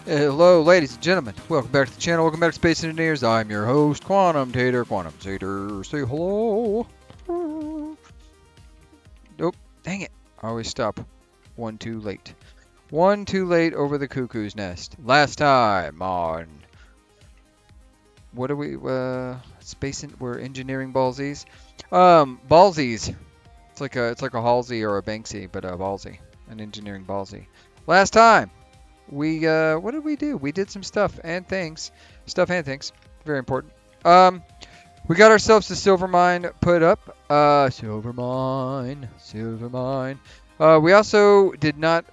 Hello, ladies and gentlemen. Welcome back to the channel. Welcome back to Space Engineers. I'm your host, Quantum Tater. Quantum Tater, say hello. Nope. Dang it. I always stop. One too late. One too late over the cuckoo's nest. Last time on what are we? We're engineering ballsies. Ballsies. It's like a Halsey or a Banksy, but a ballsy, an engineering ballsy. Last time. What did we do? We did some stuff and things. Very important. We got ourselves a silver mine put up. Silver mine. We also did not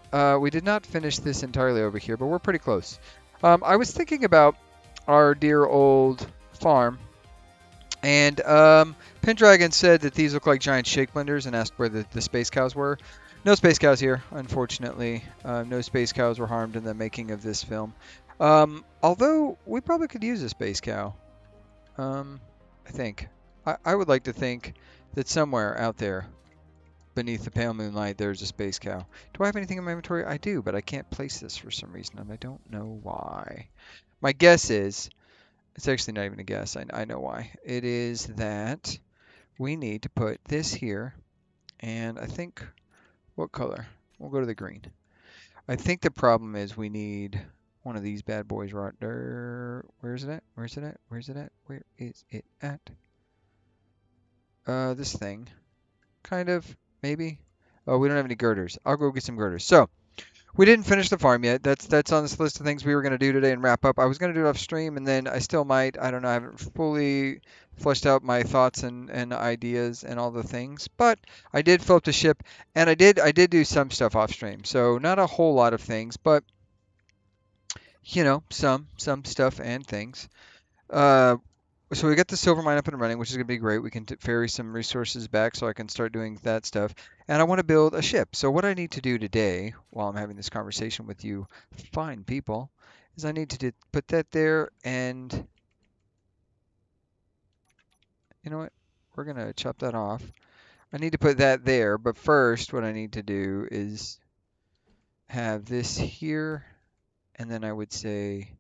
finish this entirely over here, but we're pretty close. I was thinking about our dear old farm, and Pendragon said that these look like giant shake blenders and asked where the space cows were. No space cows here, unfortunately. No space cows were harmed in the making of this film. Although we probably could use a space cow. I think. I would like to think that somewhere out there beneath the pale moonlight there's a space cow. Do I have anything in my inventory? I do, but I can't place this for some reason, and I don't know why. My guess is, it's actually not even a guess. I know why. It is that we need to put this here, and I think, what color? We'll go to the green. I think the problem is we need one of these bad boys right there. Where is it at? Where is it at? Where is it at? Where is it at? This thing. Kind of, maybe. Oh, we don't have any girders. I'll go get some girders. So, we didn't finish the farm yet. That's on this list of things we were going to do today and wrap up. I was going to do it off stream, and then I still might. I don't know. I haven't fully fleshed out my thoughts and ideas and all the things. But I did fill up the ship, and I did do some stuff off stream. So not a whole lot of things, but some stuff and things. Uh, so we got the silver mine up and running, which is going to be great. We can ferry some resources back so I can start doing that stuff. And I want to build a ship. So what I need to do today, while I'm having this conversation with you fine people, is I need to put that there. And you know what? We're going to chop that off. I need to put that there. But first, what I need to do is have this here. And then I would say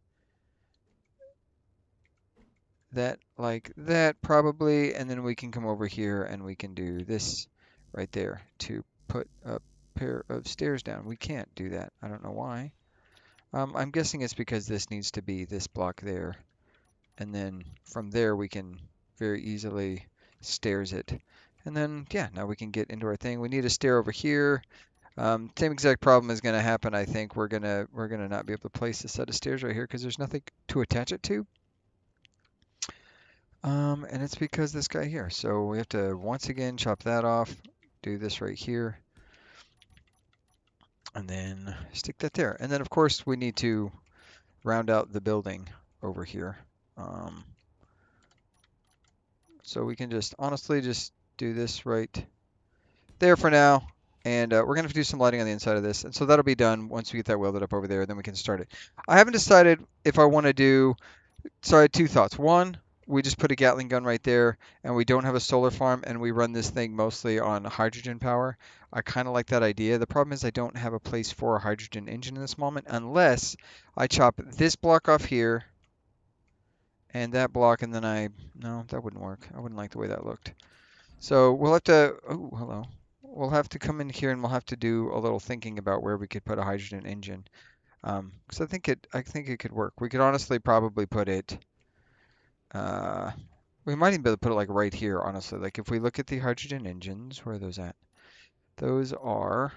that like that probably, and then we can come over here and we can do this right there to put a pair of stairs down. We can't do that. I don't know why. I'm guessing it's because this needs to be this block there, and then from there we can very easily stairs it. And then yeah, now we can get into our thing. We need a stair over here. Same exact problem is going to happen. I think we're gonna not be able to place a set of stairs right here because there's nothing to attach it to. And it's because this guy here. So we have to once again chop that off, do this right here, and then stick that there. And then of course we need to round out the building over here. Um, so we can just honestly just do this right there for now. And we're going to do some lighting on the inside of this. And so that'll be done once we get that welded up over there. Then we can start it. I haven't decided if I want to do. So I had two thoughts. One, we just put a Gatling gun right there and we don't have a solar farm and we run this thing mostly on hydrogen power. I kind of like that idea. The problem is I don't have a place for a hydrogen engine in this moment unless I chop this block off here and that block, and then no, that wouldn't work. I wouldn't like the way that looked. So we'll have to, oh, hello. We'll have to come in here and we'll have to do a little thinking about where we could put a hydrogen engine. Because I think it could work. We could honestly probably put it. Uh, we might even be able to put it like right here, honestly. Like if we look at the hydrogen engines, where are those at? Those are,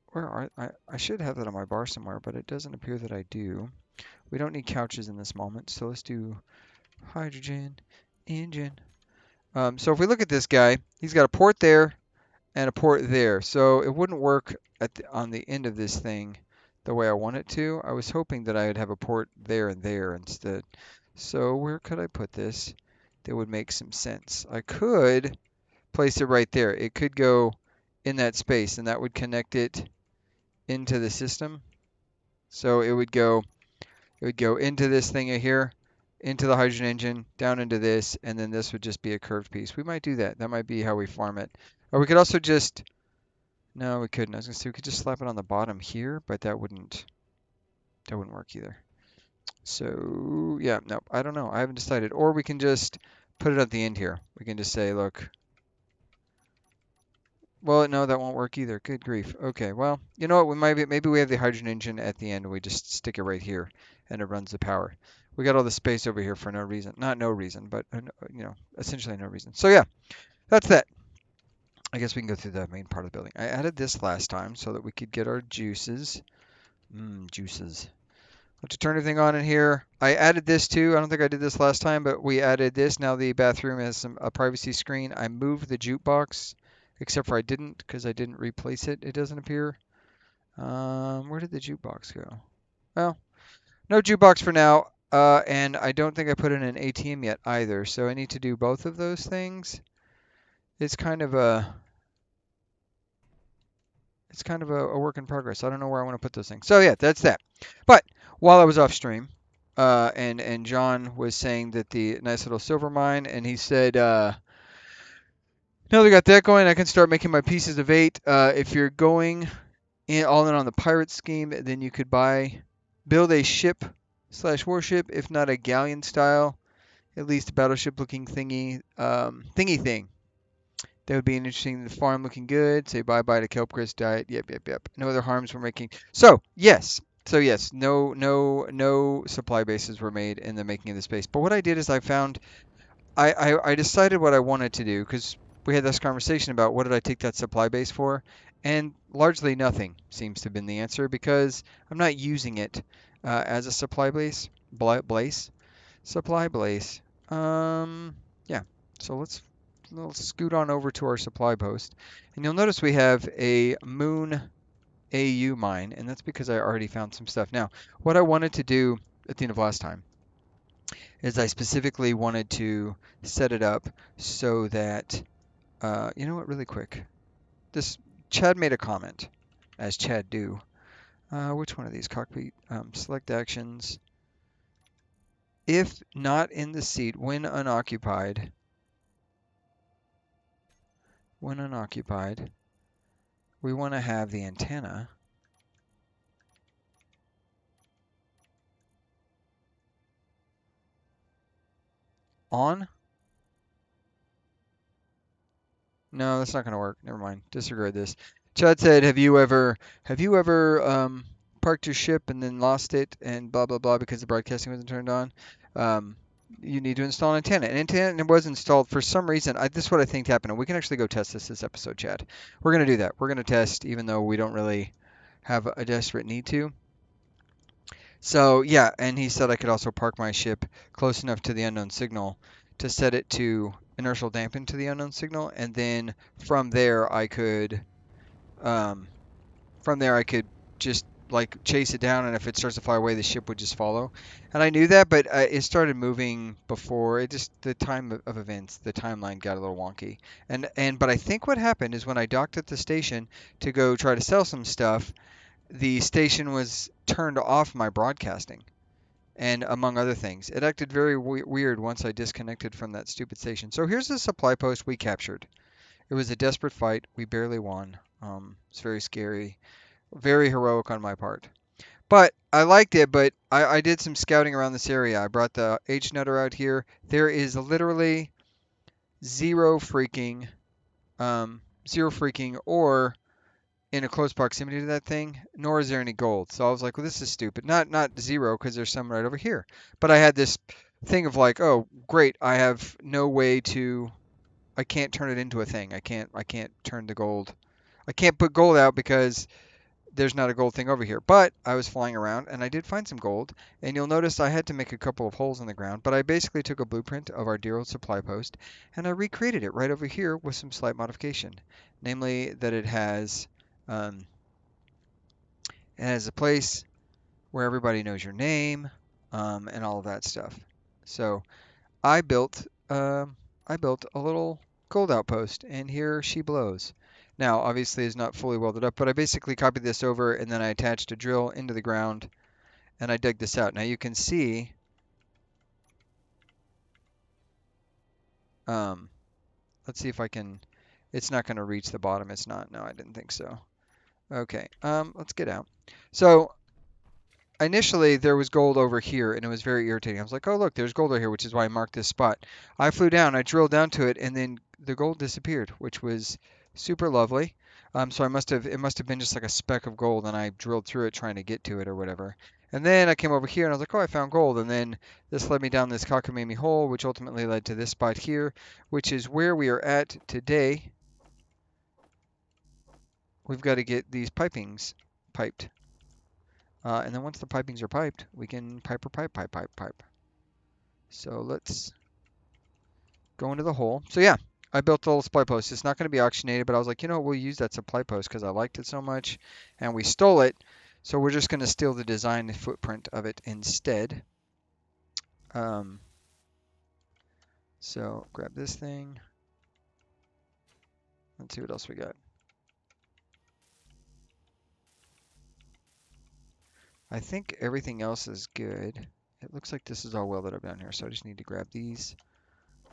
where are, I should have that on my bar somewhere, but it doesn't appear that I do. We don't need couches in this moment, so let's do hydrogen engine. So if we look at this guy, he's got a port there and a port there. So it wouldn't work on the end of this thing the way I want it to. I was hoping that I would have a port there and there instead. So where could I put this that would make some sense? I could place it right there. It could go in that space and that would connect it into the system. So it would go into this thing here, into the hydrogen engine, down into this, and then this would just be a curved piece. We might do that. That might be how we farm it. Or we could also just No, we couldn't. I was gonna say we could just slap it on the bottom here, but that wouldn't work either. So yeah, no, I don't know. I haven't decided. Or we can just put it at the end here. We can just say, look, well, no, that won't work either. Good grief. Okay, well, you know what? We might maybe we have the hydrogen engine at the end and we just stick it right here and it runs the power. We got all the space over here for no reason. Not no reason, but essentially no reason. So yeah, that's that. I guess we can go through the main part of the building. I added this last time so that we could get our juices. Juices. To turn everything on in here. I added this too. I don't think I did this last time, but we added this. Now the bathroom has a privacy screen. I moved the jukebox, except for I didn't because I didn't replace it. It doesn't appear. Where did the jukebox go? Well, no jukebox for now. And I don't think I put in an ATM yet either. So I need to do both of those things. It's kind of a a work in progress. I don't know where I want to put those things. So yeah, that's that. But while I was off stream, and John was saying that the nice little silver mine, and he said, now that we got that going, I can start making my pieces of eight. If you're going all in on the pirate scheme, then you could build a ship slash warship, if not a galleon style, at least a battleship looking thingy thing. That would be an interesting. The farm looking good. Say bye bye to Kelpcrest diet. Yep, yep, yep. No other harms were making. So yes. So yes, no supply bases were made in the making of the space. But what I did is I decided what I wanted to do because we had this conversation about what did I take that supply base for, and largely nothing seems to have been the answer because I'm not using it as a supply base. Blaze. Supply blaze. Yeah. So let's scoot on over to our supply post. And you'll notice we have a moon AU mine, and that's because I already found some stuff. Now, what I wanted to do at the end of last time is I specifically wanted to set it up so that, you know what, really quick. This Chad made a comment, as Chad do. Which one of these? Cockpit, select actions. If not in the seat when unoccupied, we want to have the antenna on. No, that's not going to work. Never mind. Disregard this. Chad said, "Have you ever parked your ship and then lost it and blah blah blah because the broadcasting wasn't turned on? Um, you need to install an antenna. An antenna was installed for some reason. This is what I think happened. And we can actually go test this episode, Chad. We're going to do that. We're going to test, even though we don't really have a desperate need to. So yeah, and he said I could also park my ship close enough to the unknown signal to set it to inertial dampen to the unknown signal, and then from there I could um, just like chase it down, and if it starts to fly away, the ship would just follow. And I knew that, but it started moving before it just the time of events, the timeline got a little wonky. But I think what happened is when I docked at the station to go try to sell some stuff, the station was turned off my broadcasting and among other things. It acted very weird once I disconnected from that stupid station. So here's the supply post we captured. It was a desperate fight. We barely won. It's very scary, very heroic on my part. But I liked it, but I did some scouting around this area. I brought the H nutter out here. There is literally zero freaking, zero freaking or in a close proximity to that thing, nor is there any gold. So I was like, well, this is stupid. Not zero because there's some right over here. But I had this thing of like, oh, great, I have no way to, I can't turn it into a thing. I can't turn the gold. I can't put gold out because there's not a gold thing over here. But I was flying around and I did find some gold. And you'll notice I had to make a couple of holes in the ground. But I basically took a blueprint of our dear old supply post and I recreated it right over here with some slight modification. Namely, that um, it has a place where everybody knows your name, and all of that stuff. So I built I built a little gold outpost, and here she blows. Now, obviously, it's not fully welded up, but I basically copied this over, and then I attached a drill into the ground, and I dug this out. Now you can see, um, let's see if I can It's not going to reach the bottom. It's not. No, I didn't think so. Okay, let's get out. So initially there was gold over here and it was very irritating. I was like, oh look, there's gold over here, which is why I marked this spot. I flew down, I drilled down to it, and then the gold disappeared, which was super lovely. So it must have been just like a speck of gold, and I drilled through it trying to get to it or whatever. And then I came over here and I was like, oh, I found gold. And then this led me down this cockamamie hole, which ultimately led to this spot here, which is where we are at today. We've got to get these pipings piped. And then once the pipings are piped, we can pipe. So let's go into the hole. So yeah, I built a little supply post. It's not going to be auctionated, but I was like, you know, we'll use that supply post because I liked it so much, and we stole it. So we're just going to steal the design footprint of it instead. Um, so grab this thing. Let's see what else we got. I think everything else is good. It looks like this is all welded up down here, so I just need to grab these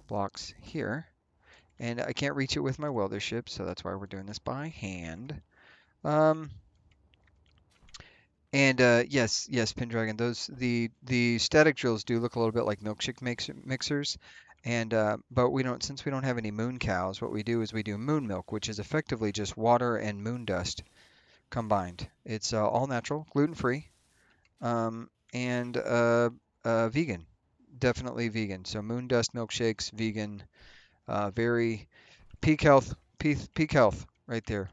blocks here. And I can't reach it with my welder ship, so that's why we're doing this by hand. Um, and yes, Pendragon. The static drills do look a little bit like milkshake mixers, and but we don't since we don't have any moon cows. What we do is we do moon milk, which is effectively just water and moon dust combined. It's all natural, gluten free, and vegan, definitely vegan. So moon dust milkshakes, vegan, very peak health right there.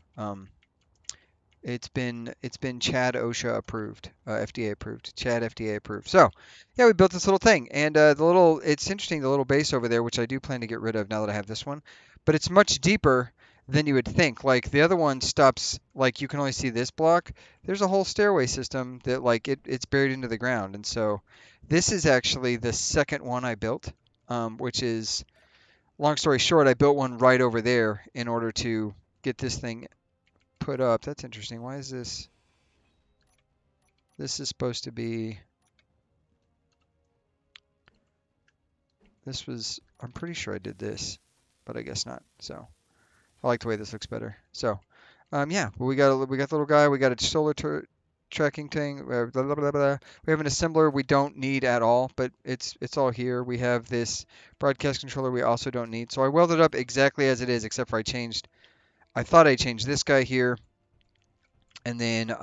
It's been Chad OSHA approved, FDA approved, Chad FDA approved. So, yeah, we built this little thing, and it's interesting the little base over there, which I do plan to get rid of now that I have this one, but it's much deeper than you would think. Like the other one stops, like you can only see this block. There's a whole stairway system that like it's buried into the ground, and so this is actually the second one I built, which is long story short, I built one right over there in order to get this thing put up. That's interesting. Why is this? This is supposed to be. This was. I'm pretty sure I did this, but I guess not. So I like the way this looks better. So, yeah. Well, we got the little guy. We got a solar tracking thing. Blah, blah, blah, blah. We have an assembler we don't need at all, but it's all here. We have this broadcast controller we also don't need. So I welded up exactly as it is, except for I changed. I thought I changed this guy here, and then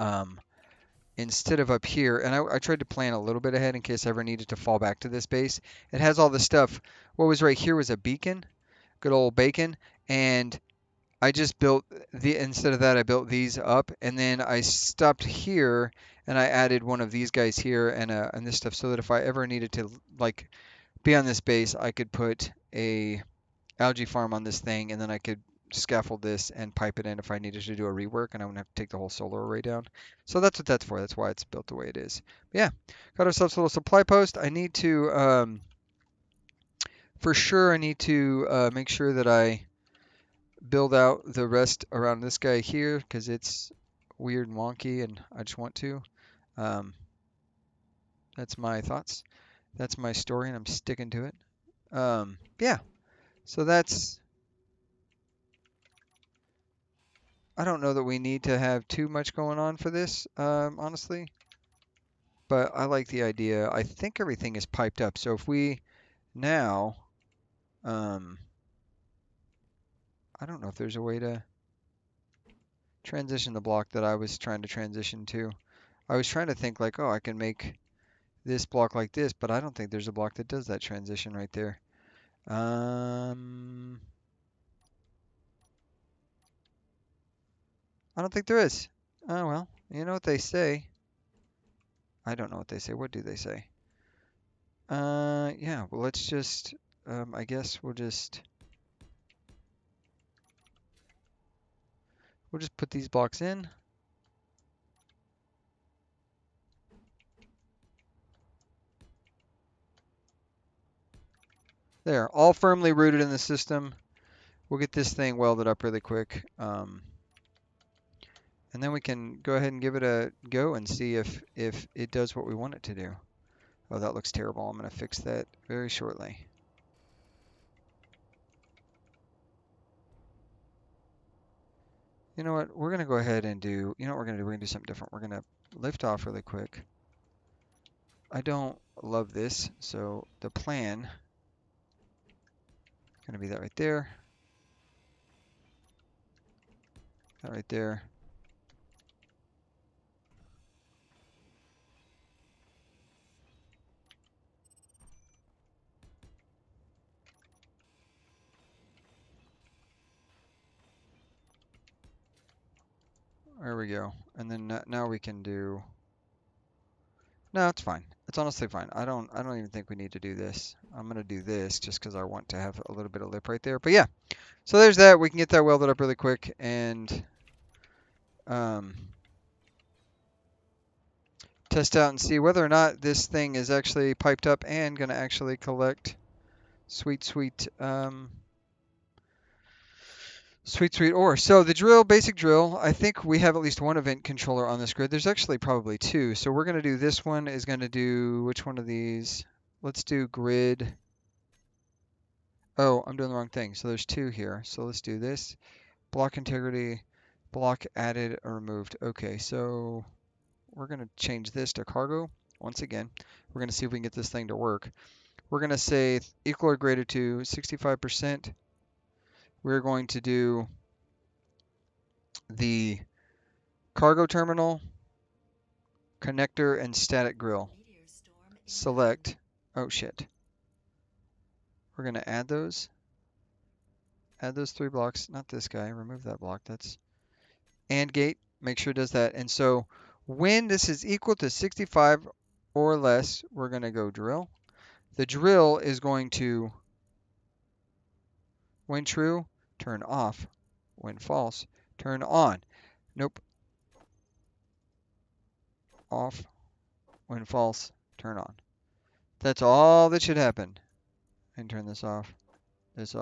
instead of up here, and I tried to plan a little bit ahead in case I ever needed to fall back to this base. It has all the stuff. What was right here was a beacon, good old bacon, and I just built instead of that, I built these up, and then I stopped here and I added one of these guys here and this stuff so that if I ever needed to like be on this base, I could put a algae farm on this thing, and then I could scaffold this and pipe it in if I needed to do a rework, and I wouldn't have to take the whole solar array down. So that's what that's for. That's why it's built the way it is. But yeah, got ourselves a little supply post. I need to, for sure, I need to make sure that I build out the rest around this guy here because it's weird and wonky, and I just want to. Um, that's my thoughts. That's my story, and I'm sticking to it. Yeah. So that's I don't know that we need to have too much going on for this, honestly, but I like the idea. I think everything is piped up. So if we now, um, I don't know if there's a way to transition the block that I was trying to transition to. I was trying to think like, oh, I can make this block like this, but I don't think there's a block that does that transition right there. I don't think there is. Oh, well, you know what they say. I don't know what they say. What do they say? Yeah, well, let's just, I guess we'll just put these blocks in. There, all firmly rooted in the system. We'll get this thing welded up really quick. And then we can go ahead and give it a go and see if it does what we want it to do. Oh, that looks terrible. I'm going to fix that very shortly. You know what? We're going to go ahead and do, you know what we're going to do? We're going to do something different. We're going to lift off really quick. I don't love this, so the plan is going to be that right there, that right there. There we go. And then now we can do, no, it's fine. It's honestly fine. I don't even think we need to do this. I'm going to do this just because I want to have a little bit of lip right there. But yeah, so there's that. We can get that welded up really quick and um, test out and see whether or not this thing is actually piped up and going to actually collect sweet, sweet, sweet, sweet ore. So the drill, basic drill, I think we have at least one event controller on this grid. There's actually probably two. So we're going to do this one is going to do, which one of these? Let's do grid. Oh, I'm doing the wrong thing. So there's two here. So let's do this. Block integrity, block added or removed. Okay, so we're going to change this to cargo. Once again, we're going to see if we can get this thing to work. We're going to say equal or greater to 65%. We're going to do the cargo terminal, connector, and static grill. Select. Oh, shit. We're going to add those. Add those three blocks. Not this guy. Remove that block. That's AND gate. Make sure it does that. And so when this is equal to 65 or less, we're going to go drill. The drill is going to, when true, turn off. When false, turn on. Nope. Off. When false, turn on. That's all that should happen. And turn this off, this,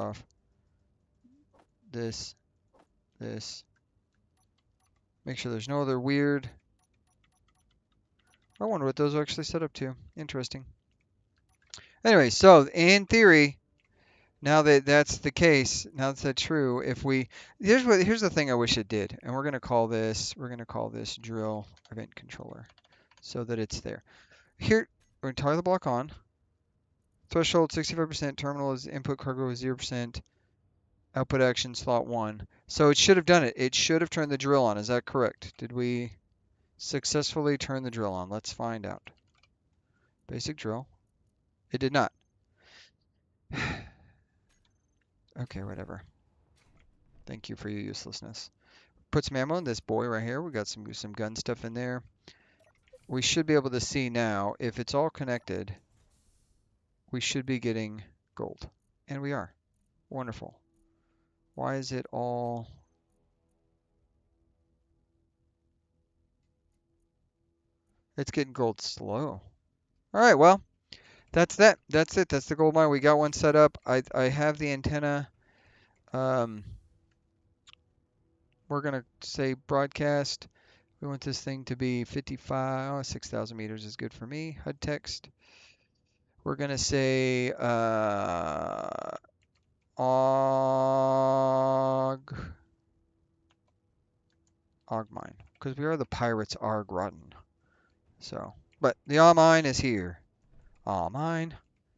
this. Make sure there's no other weird. I wonder what those are actually set up to. Interesting. Anyway, so in theory, now that that's the case, now that's true, if we here's the thing I wish it did, and we're gonna call this drill event controller, so that it's there. Here we're gonna toggle the block on. Threshold 65%. Terminal is input cargo is 0%. Output action slot 1. So it should have done it. It should have turned the drill on. Is that correct? Did we successfully turn the drill on? Let's find out. Basic drill. It did not. Okay, whatever. Thank you for your uselessness. Put some ammo in this boy right here. We got some gun stuff in there. We should be able to see now if it's all connected. We should be getting gold. And we are. Wonderful. Why is it all... It's getting gold slow. All right, well, that's that. That's it. That's the gold mine. We got one set up. I have the antenna. We're going to say broadcast. We want this thing to be 55, 6,000 meters is good for me. HUD text. We're going to say Og mine, because we are the pirates arg rotten. So, but the all mine is here. All mine.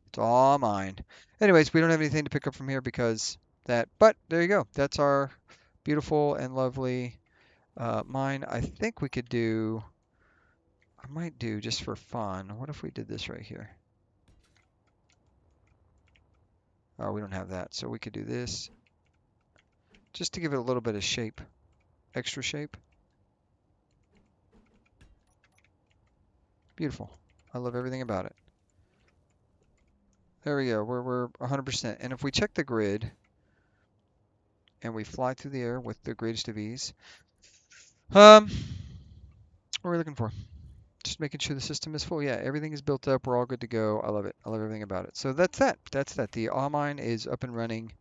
It's all mine. Anyways, we don't have anything to pick up from here because that, but there you go. That's our beautiful and lovely mine. I think we could do, I might do just for fun. What if we did this right here? Oh, we don't have that. So we could do this just to give it a little bit of shape, extra shape. Beautiful. I love everything about it. There we go. We're 100%. And if we check the grid and we fly through the air with the greatest of ease, what are we looking for? Just making sure the system is full. Yeah, everything is built up. We're all good to go. I love it. I love everything about it. So that's that. That's that. The all mine is up and running.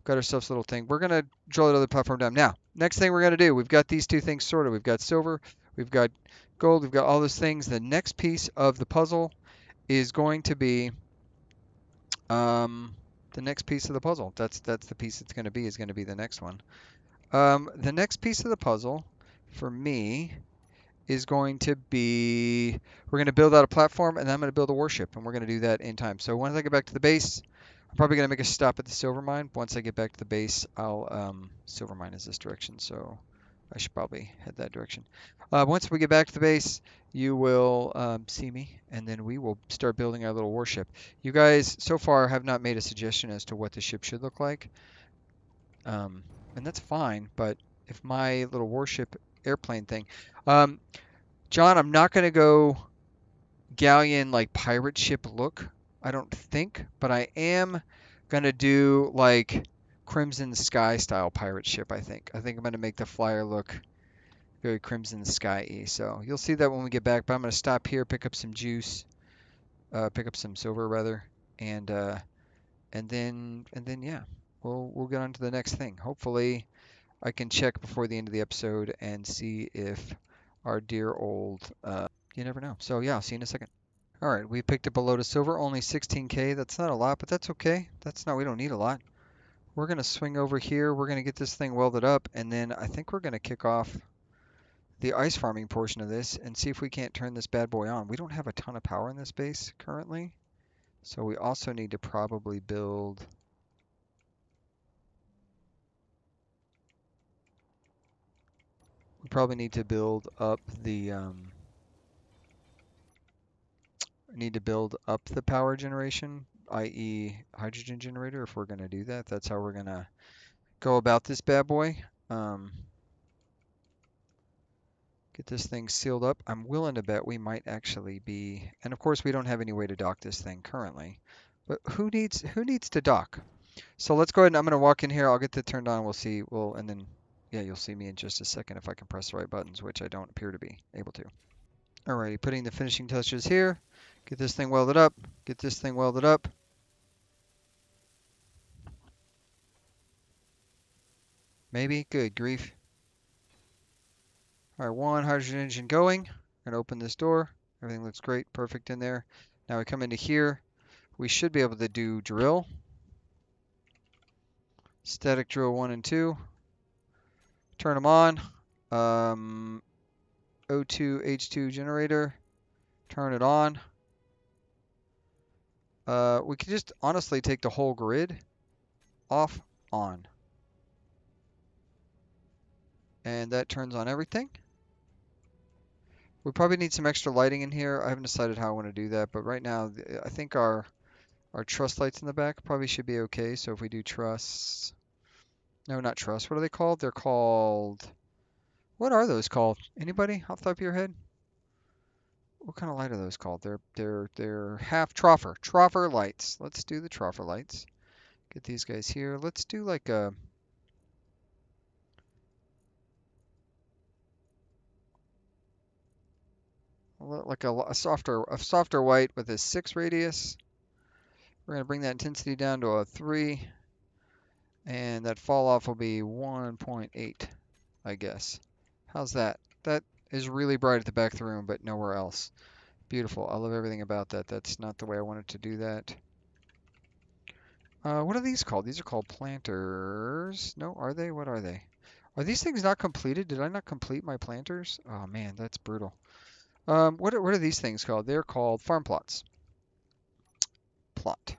Got ourselves a little thing. We're going to drill the other platform down. Now, next thing we're going to do, we've got these two things sorted. We've got silver, we've got gold, we've got all those things. The next piece of the puzzle is going to be the next piece of the puzzle. That's the piece it's going to be is going to be the next one. The next piece of the puzzle for me is going to be we're going to build out a platform and then I'm going to build a warship and we're going to do that in time. So once I get back to the base, I'm probably going to make a stop at the silver mine. Once I get back to the base, I'll silver mine is this direction, so I should probably head that direction. Once we get back to the base, you will see me and then we will start building our little warship. You guys so far have not made a suggestion as to what the ship should look like. Um, and that's fine, but if my little warship airplane thing, um, John, I'm not going to go galleon like pirate ship look, I don't think, but I am going to do like Crimson Sky style pirate ship, I think. I think I'm going to make the flyer look very Crimson Sky-y. So you'll see that when we get back, but I'm going to stop here, pick up some juice, pick up some silver rather, and and then yeah, we'll get on to the next thing. Hopefully I can check before the end of the episode and see if our dear old, you never know. So yeah, I'll see you in a second. All right, we picked up a load of silver, only 16K. That's not a lot, but that's okay. We don't need a lot. We're gonna swing over here. We're gonna get this thing welded up, and then I think we're gonna kick off the ice farming portion of this and see if we can't turn this bad boy on. We don't have a ton of power in this base currently, so we also need to probably build. We probably need to build up the need to build up the power generation, i.e. hydrogen generator, if we're going to do that. That's how we're going to go about this bad boy. Um, get this thing sealed up. I'm willing to bet we might actually be, and of course we don't have any way to dock this thing currently, but who needs to dock? So let's go ahead and I'm going to walk in here. I'll get that turned on. We'll see. And then, yeah, you'll see me in just a second if I can press the right buttons, which I don't appear to be able to. Alrighty, putting the finishing touches here. Get this thing welded up. Get this thing welded up. Maybe. Good grief. All right, one hydrogen engine going. Gonna open this door. Everything looks great. Perfect in there. Now we come into here. We should be able to do drill. Static drill 1 and 2. Turn them on. O2 H2 generator. Turn it on. We could just honestly take the whole grid off, on. And that turns on everything. We probably need some extra lighting in here. I haven't decided how I want to do that, but right now I think our truss lights in the back probably should be okay. So if we do truss, no, not truss. What are they called? They're called, what are those called? Anybody off the top of your head? What kind of light are those called? They're half troffer lights. Let's do the troffer lights. Get these guys here. Let's do like a softer white with a 6 radius. We're gonna bring that intensity down to a 3, and that fall off will be 1.8, I guess. How's that? That is really bright at the back of the room, but nowhere else. Beautiful. I love everything about that. That's not the way I wanted to do that. What are these called? These are called planters. No, are they? What are they? Are these things not completed? Did I not complete my planters? Oh man, that's brutal. What are these things called? They're called farm plots. Plot.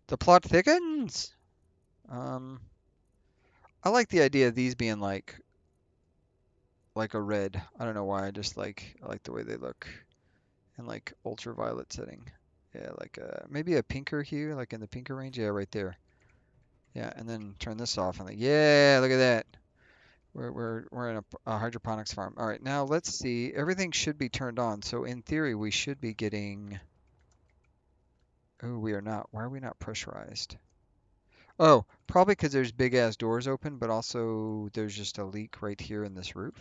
The plot thickens. Um, I like the idea of these being like a red. I don't know why. I like the way they look in like ultraviolet setting. Yeah, like maybe a pinker hue, like in the pinker range. Yeah, right there. Yeah, and then turn this off and like, yeah, look at that. We're in a hydroponics farm. All right, now let's see. Everything should be turned on. So in theory, we should be getting. Oh, we are not. Why are we not pressurized? Oh, probably because there's big ass doors open, but also there's just a leak right here in this roof.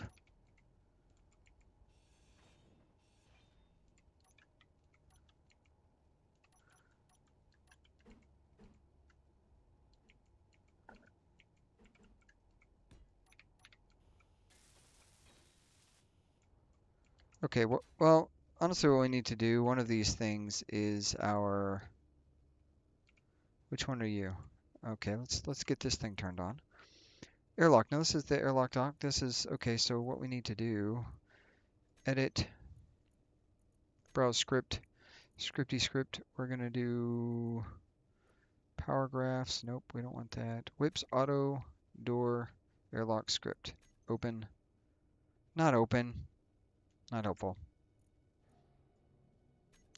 Okay, well, honestly, what we need to do, one of these things is our. Which one are you? Okay, let's get this thing turned on. Airlock. Now this is the airlock dock. This is, okay, so what we need to do, edit, browse script, scripty script. We're gonna do power graphs. Nope, we don't want that. Whips, auto, door, airlock script. Open, not open, not helpful.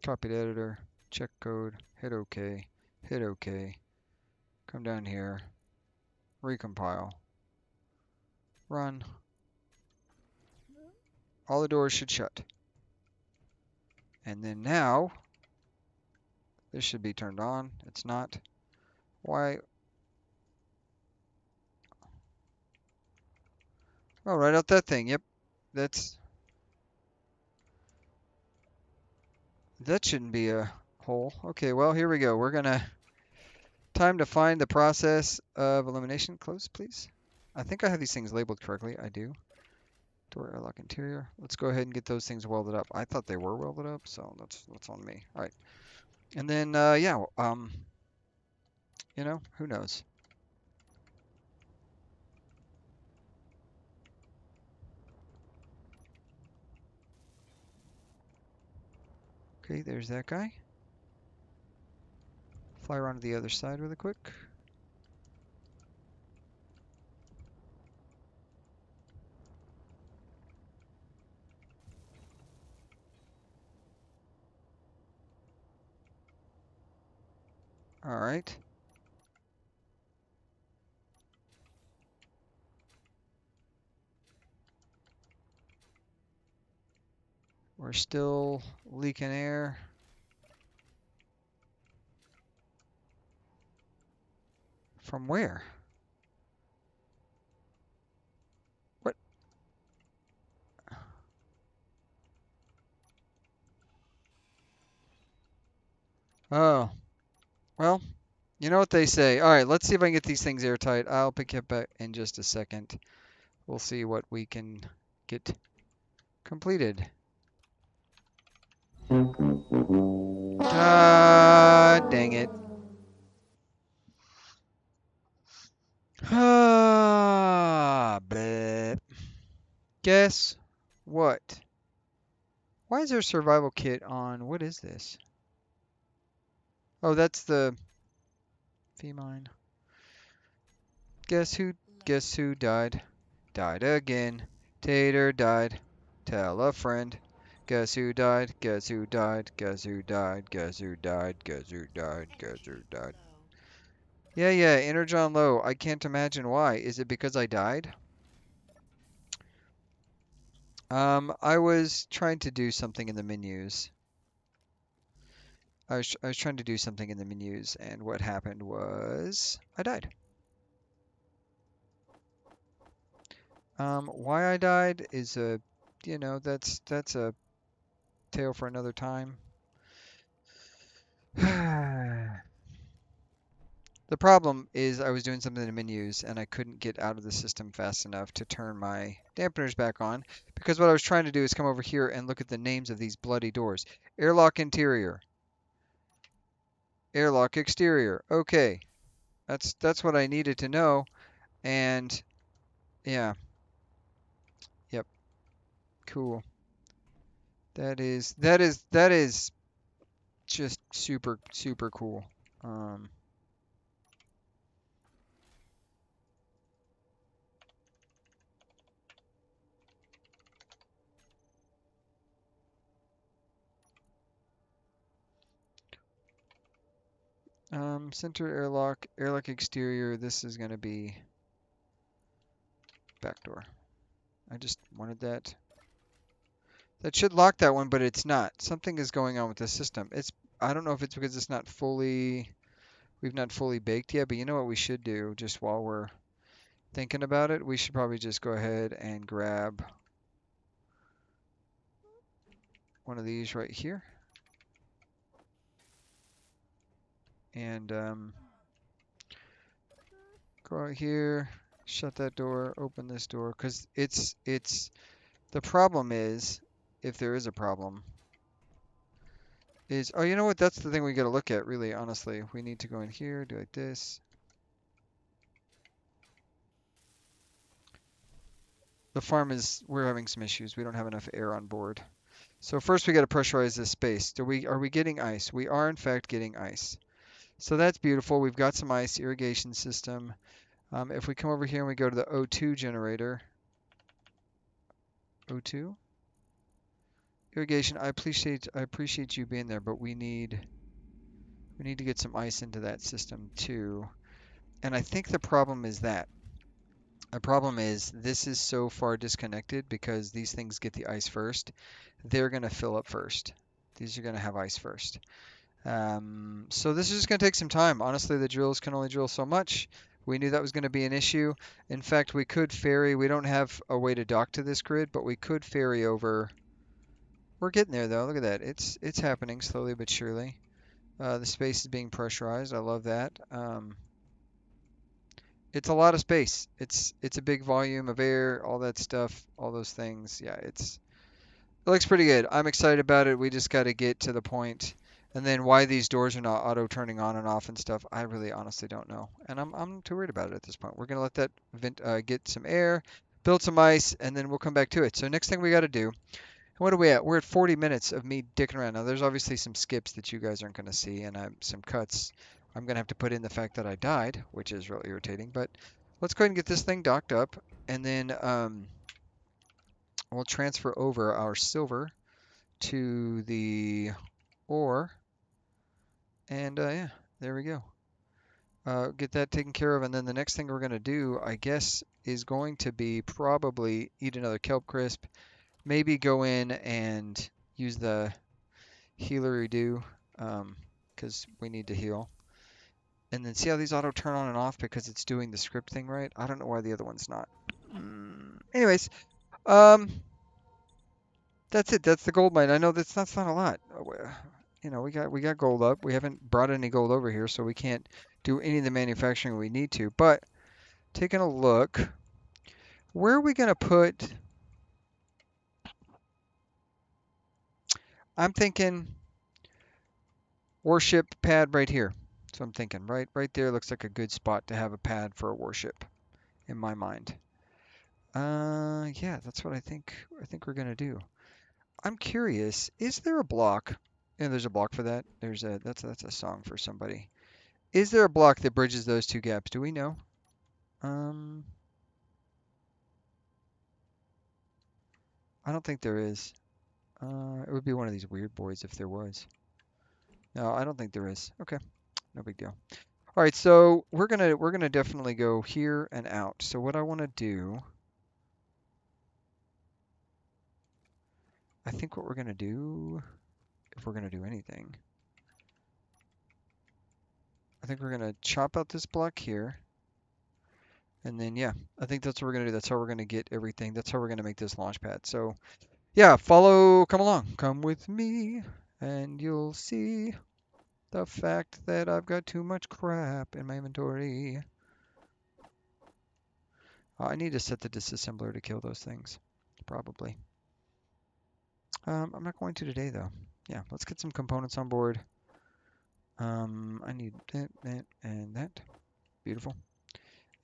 Copy to editor, check code, hit OK, hit OK. Come down here, recompile, run. All the doors should shut. And then now, this should be turned on. It's not. Why? Oh, right out that thing. Yep. That shouldn't be a hole. Okay, well, here we go. We're gonna time to find the process of elimination. Close, please. I think I have these things labeled correctly. I do. Door airlock interior. Let's go ahead and get those things welded up. I thought they were welded up, so that's on me. All right. And then yeah, who knows? Okay, there's that guy. Fly around to the other side really quick. All right. We're still leaking air. From where? What? Oh, well, you know what they say. All right, let's see if I can get these things airtight. I'll pick it back in just a second. We'll see what we can get completed. Ah, dang it. Ah, bleh. Guess what? Why is there a survival kit on? What is this? Oh, that's the femine. Guess who? Guess who died? Died again. Tater died. Tell a friend. Guess who died? Guess who died? Guess who died? Guess who died? Guess who died? Guess who died? Yeah, yeah, Energon low. I can't imagine why. Is it because I died? I was trying to do something in the menus. I was trying to do something in the menus, and what happened was I died. Why I died is that's a tale for another time. The problem is I was doing something in the menus and I couldn't get out of the system fast enough to turn my dampeners back on because what I was trying to do is come over here and look at the names of these bloody doors. Airlock interior, airlock exterior. Okay, that's what I needed to know. And yeah, yep, cool. That is just super super cool. Um, center airlock, airlock exterior. This is gonna be back door. I just wanted that. That should lock that one, but it's not. Something is going on with the system. I don't know if it's because it's not fully we've not fully baked yet, but you know what we should do just while we're thinking about it? We should probably just go ahead and grab one of these right here and go out here, shut that door, open this door, because it's the problem is if there is a problem is oh you know what that's the thing we got to look at really honestly. We need to go in here, do like this. the farm is, we're having some issues. We don't have enough air on board. So first we got to pressurize this space. Are we getting ice? We are in fact getting ice. So that's beautiful. We've got some ice irrigation system. If we come over here and we go to the O2 generator, O2 irrigation. I appreciate you being there, but we need to get some ice into that system too. And I think the problem is that. The problem is this is so far disconnected because these things get the ice first. They're going to fill up first. These are going to have ice first. So this is just going to take some time. Honestly, the drills can only drill so much. We knew that was going to be an issue. In fact, we could ferry. We don't have a way to dock to this grid, but we could ferry over. We're getting there though. Look at that. It's happening slowly but surely. The space is being pressurized. I love that. It's a lot of space. It's a big volume of air, all that stuff, all those things. Yeah, it looks pretty good. I'm excited about it. We just got to get to the point. And then why these doors are not auto turning on and off and stuff, I really honestly don't know. And I'm too worried about it at this point. We're gonna let that get some air, build some ice, and then we'll come back to it. So next thing we got to do. What are we at? We're at 40 minutes of me dicking around. Now, there's obviously some skips that you guys aren't going to see, and some cuts. I'm going to have to put in the fact that I died, which is really irritating. But let's go ahead and get this thing docked up, and then we'll transfer over our silver to the ore. And yeah, there we go. Get that taken care of, and then the next thing we're going to do, I guess, is going to be probably eat another kelp crisp. Maybe go in and use the healer do because we need to heal. And then see how these auto turn on and off because it's doing the script thing right. I don't know why the other one's not. Anyways, that's it. That's the gold mine. I know that's not a lot. You know, we got gold up. We haven't brought any gold over here, so we can't do any of the manufacturing we need to. But taking a look, where are we gonna put? I'm thinking warship pad right here. So I'm thinking right there looks like a good spot to have a pad for a warship in my mind. Yeah, that's what I think we're gonna do. I'm curious, is there a block? And there's a block for that. That's a song for somebody. Is there a block that bridges those two gaps? Do we know? I don't think there is. It would be one of these weird boys if there was. No, I don't think there is. Okay, no big deal. All right, so we're gonna definitely go here and out. So what I want to do, I think what we're gonna do, if we're gonna do anything, I think we're gonna chop out this block here, and then yeah, I think that's what we're gonna do. That's how we're gonna get everything. That's how we're gonna make this launch pad. So yeah, come along, come with me, and you'll see the fact that I've got too much crap in my inventory. I need to set the disassembler to kill those things, probably. I'm not going to today though. Yeah, let's get some components on board. I need that, and that. Beautiful.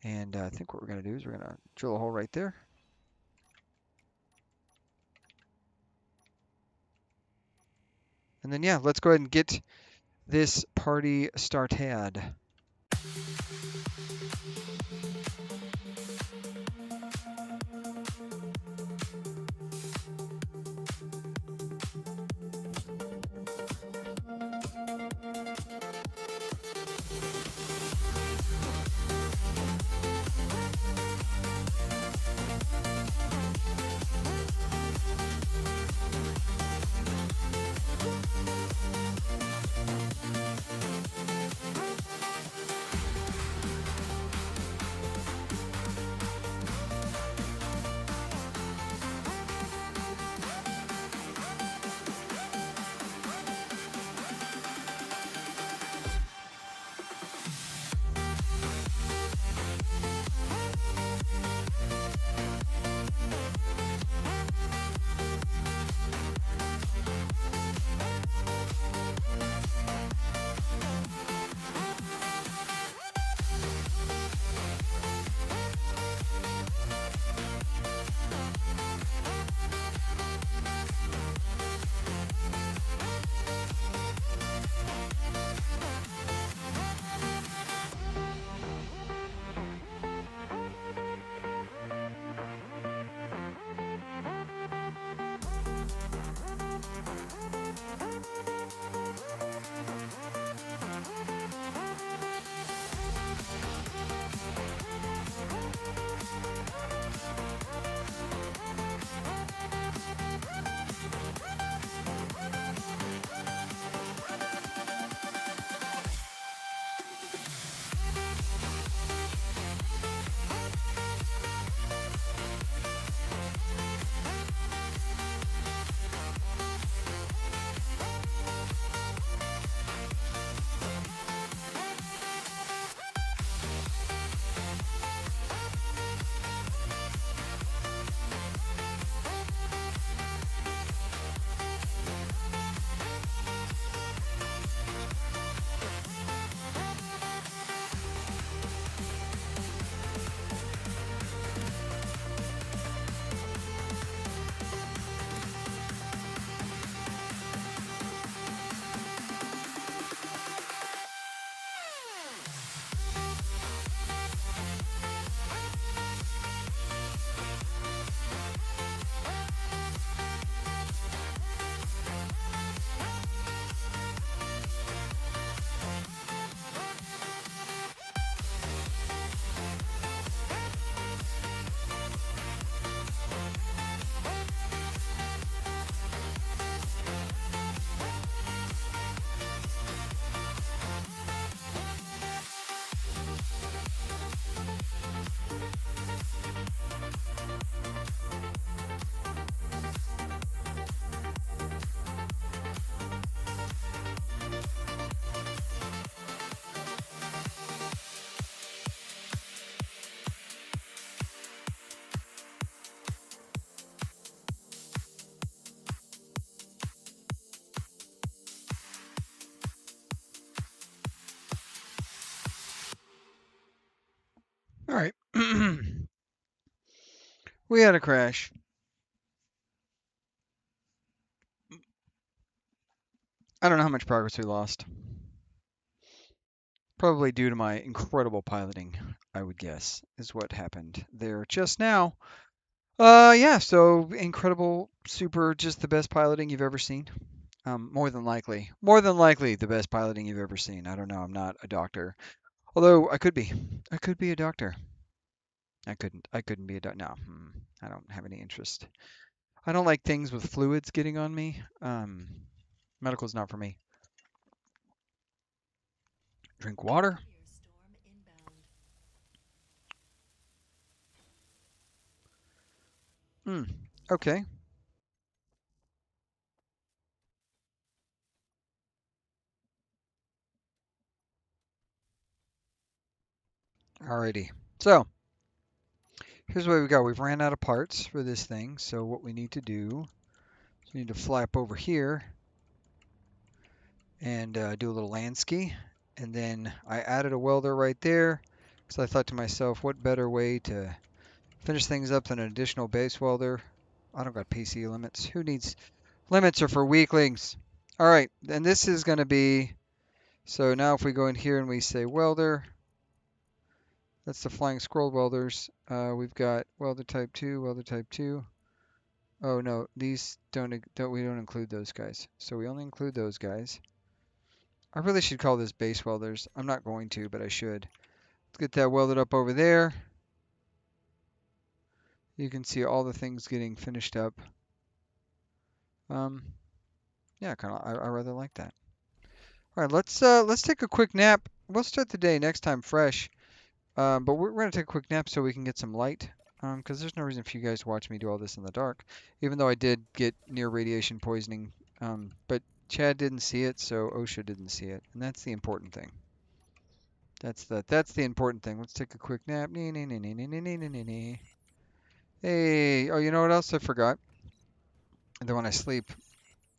And I think what we're going to do is we're going to drill a hole right there. And then, yeah, let's go ahead and get this party started. We had a crash. I don't know how much progress we lost. Probably due to my incredible piloting, I would guess, is what happened there just now. Yeah, so incredible, super, just the best piloting you've ever seen. More than likely, the best piloting you've ever seen. I don't know. I'm not a doctor, although I could be. I could be a doctor. I couldn't. I couldn't be a doctor. No, I don't have any interest. I don't like things with fluids getting on me. Medical's not for me. Drink water. Hmm. Okay. Alrighty. So here's what we've got. We've ran out of parts for this thing. So what we need to do is we need to fly up over here and do a little land ski. And then I added a welder right there because I thought to myself, what better way to finish things up than an additional base welder? I don't got PC limits. Who needs limits are for weaklings? All right, and this is going to be so now if we go in here and we say welder, that's the flying scroll welders. We've got welder type 2, welder type 2. Oh no, these don't we don't include those guys. So we only include those guys. I really should call this base welders. I'm not going to, but I should. Let's get that welded up over there. You can see all the things getting finished up. Um, yeah, kind of. I rather like that. All right, let's take a quick nap. We'll start the day next time fresh. But we're gonna take a quick nap so we can get some light. Because there's no reason for you guys to watch me do all this in the dark. Even though I did get near radiation poisoning. But Chad didn't see it, so OSHA didn't see it, and that's the important thing. That's the important thing. Let's take a quick nap. Nee, nee, nee, nee, nee, nee, nee, nee, nee, nee. Hey, oh, you know what else I forgot? And then when I sleep,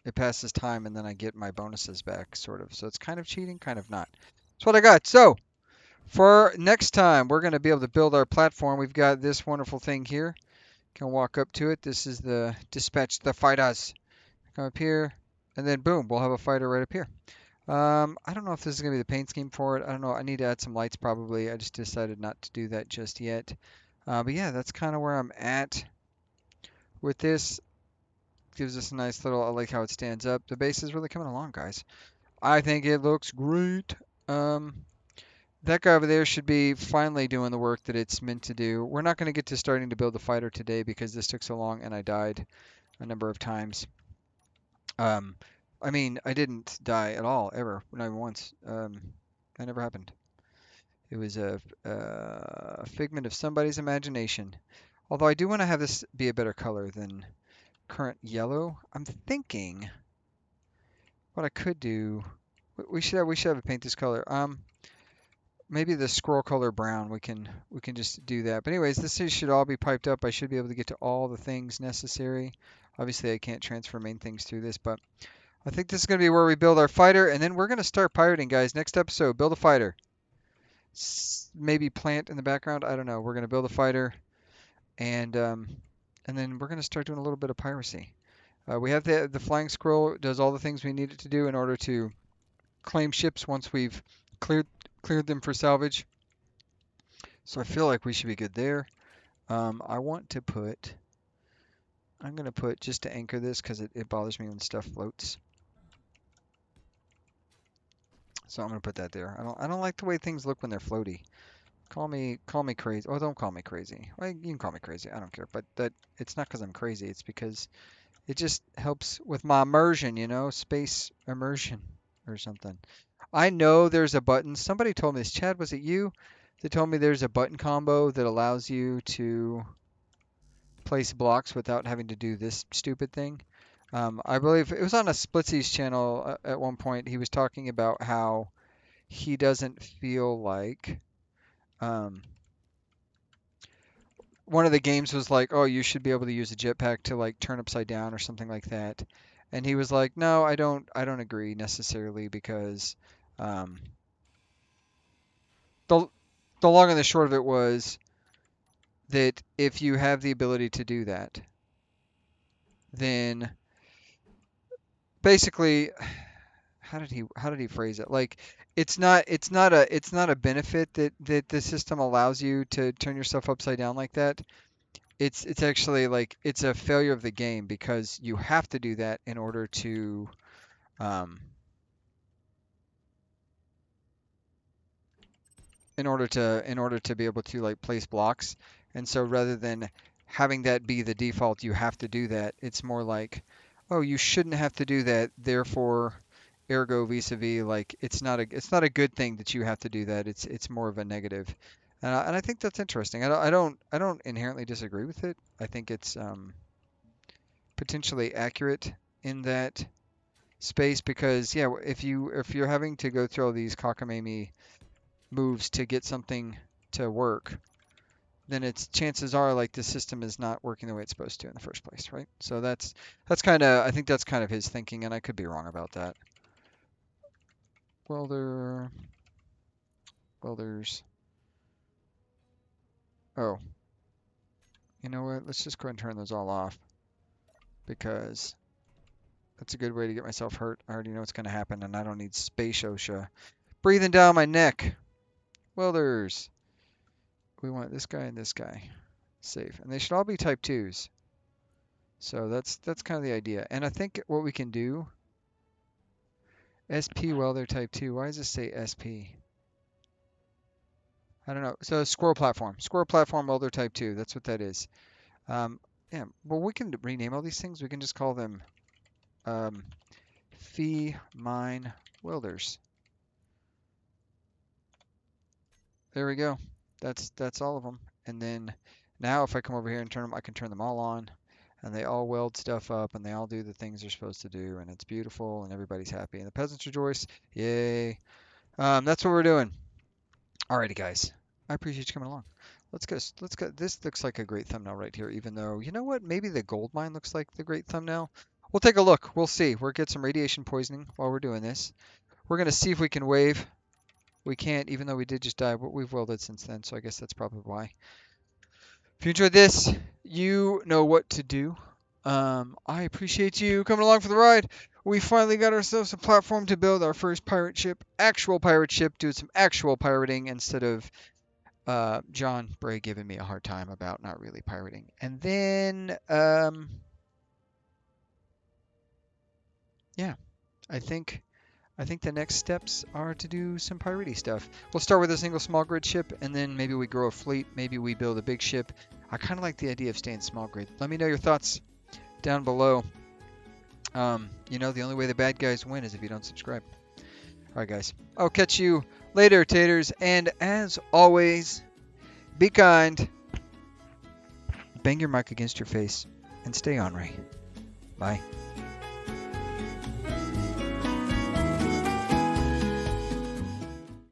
it passes time, and then I get my bonuses back, sort of. So it's kind of cheating, kind of not. That's what I got. So for next time, we're going to be able to build our platform. We've got this wonderful thing here. Can walk up to it. This is the dispatch the fighters. Come up here, and then boom, we'll have a fighter right up here. I don't know if this is going to be the paint scheme for it. I don't know. I need to add some lights probably. I just decided not to do that just yet. But yeah, that's kind of where I'm at with this. Gives us a nice little, I like how it stands up. The base is really coming along, guys. I think it looks great. Um, that guy over there should be finally doing the work that it's meant to do. We're not going to get to starting to build the fighter today because this took so long and I died a number of times. Um, I mean, I didn't die at all, ever, not even once. That never happened. It was a figment of somebody's imagination. Although I do want to have this be a better color than current yellow. I'm thinking what I could do. We should have it paint this color. Maybe the scroll color brown. We can just do that. But anyways, should all be piped up. I should be able to get to all the things necessary. Obviously, I can't transfer main things through this, but I think this is going to be where we build our fighter, and then we're going to start pirating, guys. Next episode, build a fighter. Maybe plant in the background. I don't know. We're going to build a fighter, and and then we're going to start doing a little bit of piracy. We have the flying scroll does all the things we need it to do in order to claim ships once we've cleared cleared them for salvage. So I feel like we should be good there. I want to put. I'm going to put just to anchor this because it bothers me when stuff floats. So I'm going to put that there. I don't like the way things look when they're floaty. Call me crazy. Oh, don't call me crazy. Well, you can call me crazy. I don't care. But that it's not because I'm crazy. It's because it just helps with my immersion, space immersion or something. I know there's a button. Somebody told me this. Chad, was it you? They told me there's a button combo that allows you to place blocks without having to do this stupid thing. I believe it was on a Splitsies channel at one point. He was talking about how he doesn't feel like um, one of the games was like, oh, you should be able to use a jetpack to like turn upside down or something like that. And he was like, no, I don't agree necessarily because um, the the long and the short of it was that if you have the ability to do that, then basically, how did he phrase it? Like, it's not a benefit that the system allows you to turn yourself upside down like that. It's actually like it's a failure of the game because you have to do that um, in order to be able to like place blocks. And so rather than having that be the default, you have to do that. It's more like, oh, you shouldn't have to do that. Therefore, ergo vis-a-vis, like it's not a good thing that you have to do that. It's more of a negative. And I think that's interesting. I don't inherently disagree with it. I think it's potentially accurate in that space because yeah, if you're having to go through all these cockamamie moves to get something to work, then it's chances are like the system is not working the way it's supposed to in the first place, right? So that's kind of I think that's kind of his thinking, and I could be wrong about that. Welder, welders. Oh, you know what? Let's just go ahead and turn those all off because that's a good way to get myself hurt. I already know what's going to happen, and I don't need space OSHA breathing down my neck. Welders. We want this guy and this guy. Safe. And they should all be type 2s. So that's kind of the idea. And I think what we can do, SP welder type 2. Why does it say SP? I don't know. So squirrel platform welder type 2. That's what that is. Um, yeah. Well, we can rename all these things. We can just call them um, fee mine welders. There we go. That's all of them. And then now if I come over here and turn them, I can turn them all on, and they all weld stuff up, and they all do the things they're supposed to do, and it's beautiful, and everybody's happy, and the peasants rejoice. Yay! That's what we're doing. Alrighty, guys. I appreciate you coming along. Let's go. Let's go. This looks like a great thumbnail right here. Even though, you know what? Maybe the gold mine looks like the great thumbnail. We'll take a look. We'll see. We'll get some radiation poisoning while we're doing this. We're gonna see if we can wave. We can't, even though we did just die, but we've welded since then, so I guess that's probably why. If you enjoyed this, you know what to do. I appreciate you coming along for the ride. We finally got ourselves a platform to build our first pirate ship, actual pirate ship, doing some actual pirating instead of John Bray giving me a hard time about not really pirating. And then, yeah, I think the next steps are to do some piratey stuff. We'll start with a single small grid ship, and then maybe we grow a fleet. Maybe we build a big ship. I kind of like the idea of staying small grid. Let me know your thoughts down below. The only way the bad guys win is if you don't subscribe. All right, guys. I'll catch you later, taters. And as always, be kind. Bang your mic against your face, and stay ornery. Bye.